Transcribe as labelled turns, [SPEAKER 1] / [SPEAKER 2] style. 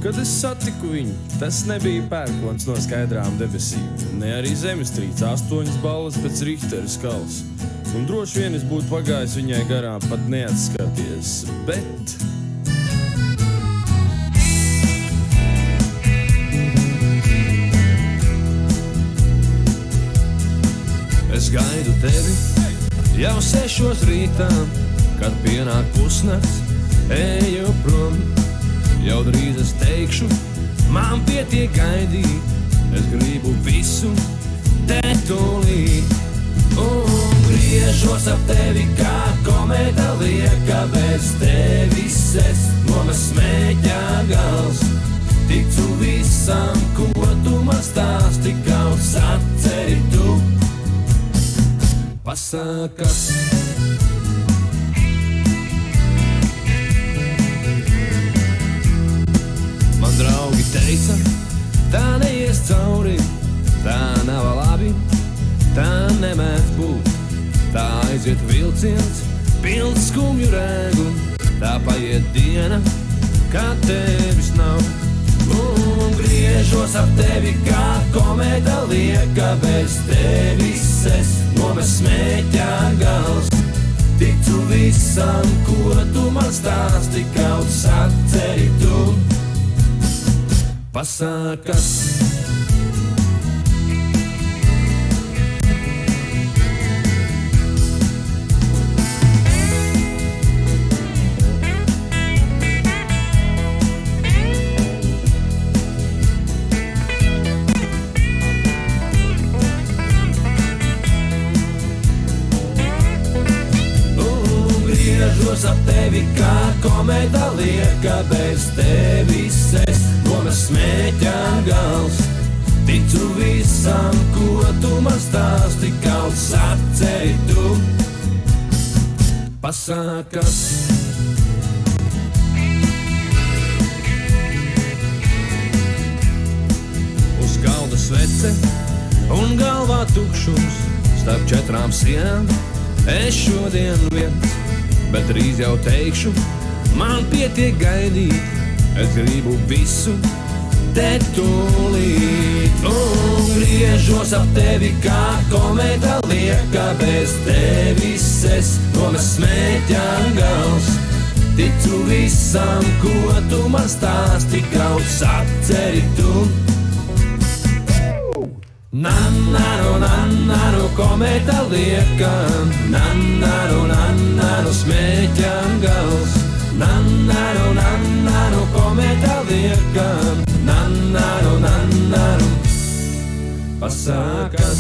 [SPEAKER 1] Kad es satiku viņu, tas nebija pērkons no skaidrām debesīm, ne arī zemestrīce 8 balvas pēc Richtera skalas. Un droši vien es būtu pagājis viņai garām, pat neatskaties, bet... Es gaidu tevi jau 6 rītā, kad pienāk pusnakts, eju prom. Jau drīz es teikšu, man pietiek gaidīt, es gribu visu te tūlīt. Un griežos ap tevi kā komēta lieka, bez tevis es nomas smēķā gals. Ticu visam, ko tu man stāsti, kaut saceri tu. Pasakas. Man draugi teica, tā neies cauri, tā nav labi, tā nemēdz būt. Tā aiziet vilciens, pilns skumju rēgu, tā paiet diena, kā tevis nav. Un griežos ap tevi kā komēta lieka, bez tevis es nomes smēķā gals. Ticu visam, ko tu man stāsti, kaut saceri tu. Pasakas. Griežos ap tevi kā komēta lieka, bez tevis es nomes smēķā gals. Ticu visam, ko tu man stāsti, kaut saceri tu. Pasakas. Uz galda svece un galvā tukšums, starp 4 sienām es šodien viens. Bet drīz jau teikšu, man pietiek gaidīt, es gribu visu te tūlīt. Un griežos ap tevi kā komēta lieka, bez tevis es nomes smēķā gals. Ticu visam, ko tu man stāsti, kaut saceri tu. Nannaro, komēta lieka, nannaro, smēķā gals. Nannaro, komēta lieka, nannaro, pasakas.